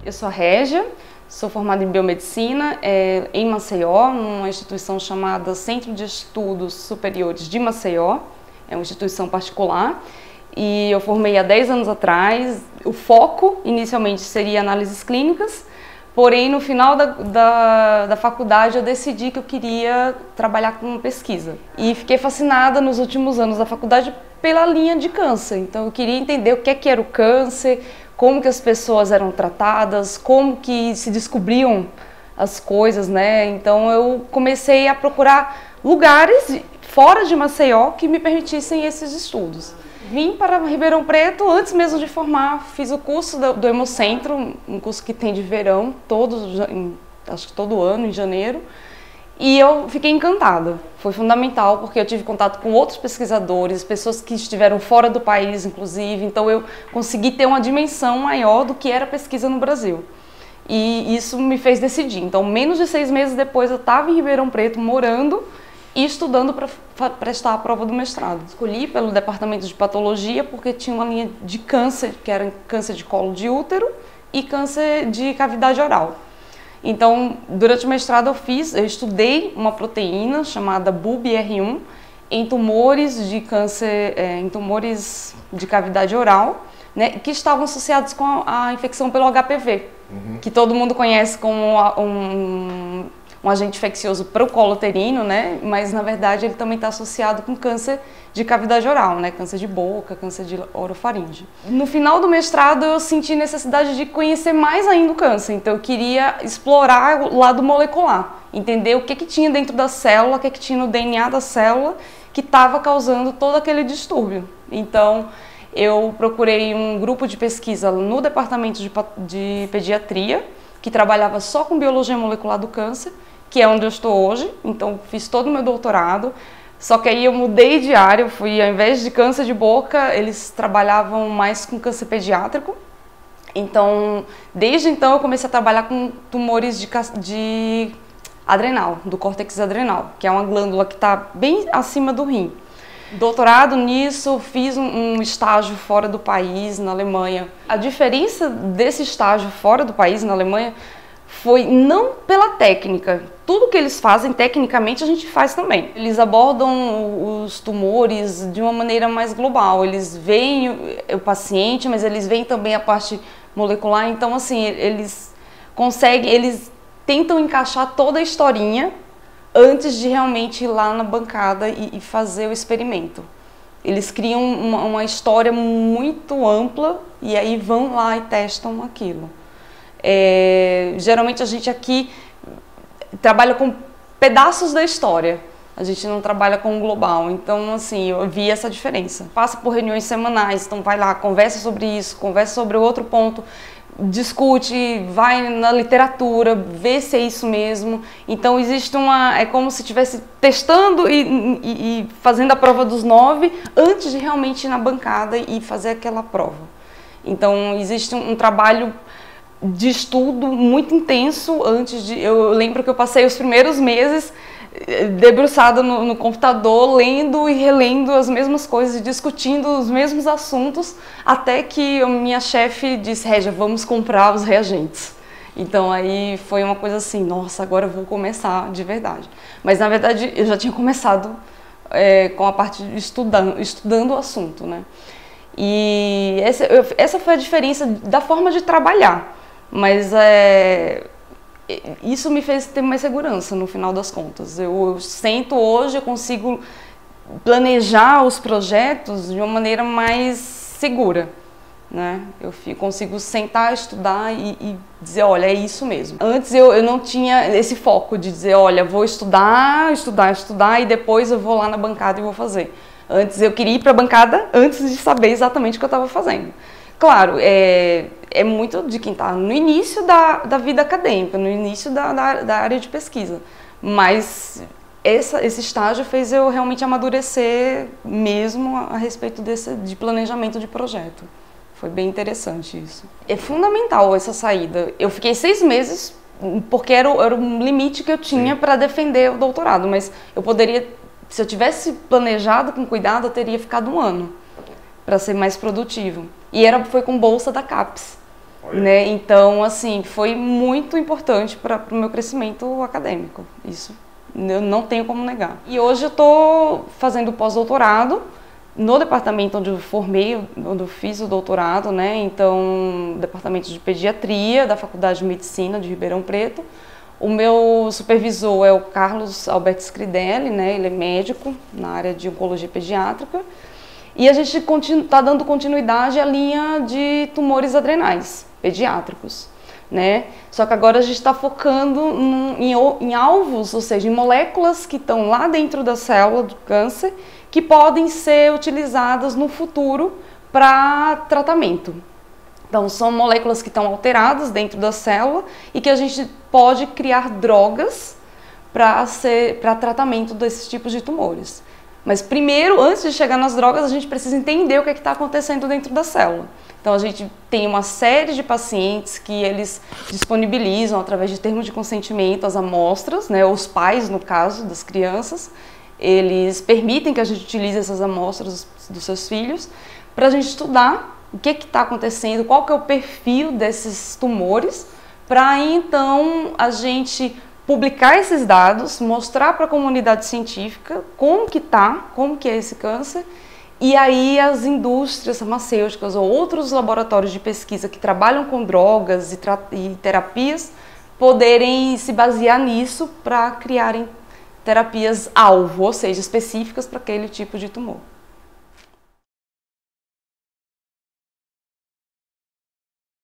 Eu sou a Régia, sou formada em biomedicina em Maceió, numa instituição chamada Centro de Estudos Superiores de Maceió, é uma instituição particular, e eu formei há 10 anos atrás. O foco inicialmente seria análises clínicas, porém no final da faculdade eu decidi que eu queria trabalhar com pesquisa. E fiquei fascinada nos últimos anos da faculdade pela linha de câncer, então eu queria entender o que era o câncer, como que as pessoas eram tratadas, como que se descobriam as coisas, né? Então eu comecei a procurar lugares fora de Maceió que me permitissem esses estudos. Vim para Ribeirão Preto antes mesmo de formar, fiz o curso do Hemocentro, um curso que tem de verão, acho que todo ano, em janeiro, e eu fiquei encantada. Foi fundamental porque eu tive contato com outros pesquisadores, pessoas que estiveram fora do país, inclusive, então eu consegui ter uma dimensão maior do que era pesquisa no Brasil. E isso me fez decidir. Então, menos de 6 meses depois, eu estava em Ribeirão Preto, morando e estudando para prestar a prova do mestrado. Escolhi pelo departamento de patologia porque tinha uma linha de câncer, que era câncer de colo de útero e câncer de cavidade oral. Então, durante o mestrado eu estudei uma proteína chamada BUB-R1 em tumores de câncer, em tumores de cavidade oral, né, que estavam associados com a infecção pelo HPV, que todo mundo conhece como um agente infeccioso para o colo uterino, né? Mas na verdade ele também está associado com câncer de cavidade oral, né? Câncer de boca, câncer de orofaringe. No final do mestrado eu senti necessidade de conhecer mais ainda o câncer, então eu queria explorar o lado molecular, entender o que tinha dentro da célula, o que tinha no DNA da célula que estava causando todo aquele distúrbio. Então eu procurei um grupo de pesquisa no departamento de pediatria que trabalhava só com biologia molecular do câncer, que é onde eu estou hoje. Então fiz todo o meu doutorado, só que aí eu mudei de área, eu fui, ao invés de câncer de boca, eles trabalhavam mais com câncer pediátrico. Então, desde então eu comecei a trabalhar com tumores de adrenal, do córtex adrenal, que é uma glândula que está bem acima do rim. Doutorado nisso, fiz um estágio fora do país, na Alemanha. A diferença desse estágio fora do país, na Alemanha, foi não pela técnica. Tudo que eles fazem, tecnicamente, a gente faz também. Eles abordam os tumores de uma maneira mais global. Eles veem o paciente, mas eles veem também a parte molecular. Então, assim, eles tentam encaixar toda a historinha antes de realmente ir lá na bancada e fazer o experimento. Eles criam uma história muito ampla e aí vão lá e testam aquilo. Geralmente a gente aqui trabalha com pedaços da história, a gente não trabalha com o global, então assim, eu vi essa diferença. Passa por reuniões semanais, então vai lá, conversa sobre isso, conversa sobre outro ponto, discute, vai na literatura, vê se é isso mesmo. Então existe é como se estivesse testando e fazendo a prova dos 9 antes de realmente ir na bancada e fazer aquela prova. Então existe um trabalho de estudo muito intenso eu lembro que eu passei os primeiros meses debruçada no computador, lendo e relendo as mesmas coisas, discutindo os mesmos assuntos, até que a minha chefe disse: Régia, vamos comprar os reagentes. Então aí foi uma coisa assim, nossa, agora eu vou começar de verdade. Mas na verdade eu já tinha começado com a parte de estudando o assunto, né? E essa foi a diferença da forma de trabalhar. Mas isso me fez ter mais segurança no final das contas. Eu sento hoje, eu consigo planejar os projetos de uma maneira mais segura, né? Eu consigo sentar, estudar e dizer, olha, é isso mesmo. Antes eu não tinha esse foco de dizer, olha, vou estudar e depois eu vou lá na bancada e vou fazer. Antes eu queria ir para a bancada antes de saber exatamente o que eu estava fazendo. Claro, é muito de quem está no início da vida acadêmica, no início da área de pesquisa. Mas esse estágio fez eu realmente amadurecer mesmo a respeito de planejamento de projeto. Foi bem interessante isso. É fundamental essa saída. Eu fiquei 6 meses, porque era um limite que eu tinha para defender o doutorado, mas eu poderia, se eu tivesse planejado com cuidado, eu teria ficado 1 ano para ser mais produtivo. E foi com bolsa da CAPES. né? Então, assim, foi muito importante para o meu crescimento acadêmico. Isso eu não tenho como negar. E hoje eu estou fazendo pós-doutorado no departamento onde eu formei, onde eu fiz o doutorado, né? Então, departamento de pediatria da Faculdade de Medicina de Ribeirão Preto. O meu supervisor é o Carlos Alberto Scridelli, né? Ele é médico na área de oncologia pediátrica. E a gente está dando continuidade à linha de tumores adrenais pediátricos, né? Só que agora a gente está focando em alvos, ou seja, em moléculas que estão lá dentro da célula do câncer, que podem ser utilizadas no futuro para tratamento. Então, são moléculas que estão alteradas dentro da célula e que a gente pode criar drogas para tratamento desses tipos de tumores. Mas primeiro, antes de chegar nas drogas, a gente precisa entender o que está acontecendo dentro da célula. Então, a gente tem uma série de pacientes que eles disponibilizam, através de termos de consentimento, as amostras, né, os pais, no caso, das crianças, eles permitem que a gente utilize essas amostras dos seus filhos para a gente estudar o que está acontecendo, qual que é o perfil desses tumores, para então a gente publicar esses dados, mostrar para a comunidade científica como que é esse câncer, e aí as indústrias farmacêuticas ou outros laboratórios de pesquisa que trabalham com drogas e terapias poderem se basear nisso para criarem terapias-alvo, ou seja, específicas para aquele tipo de tumor.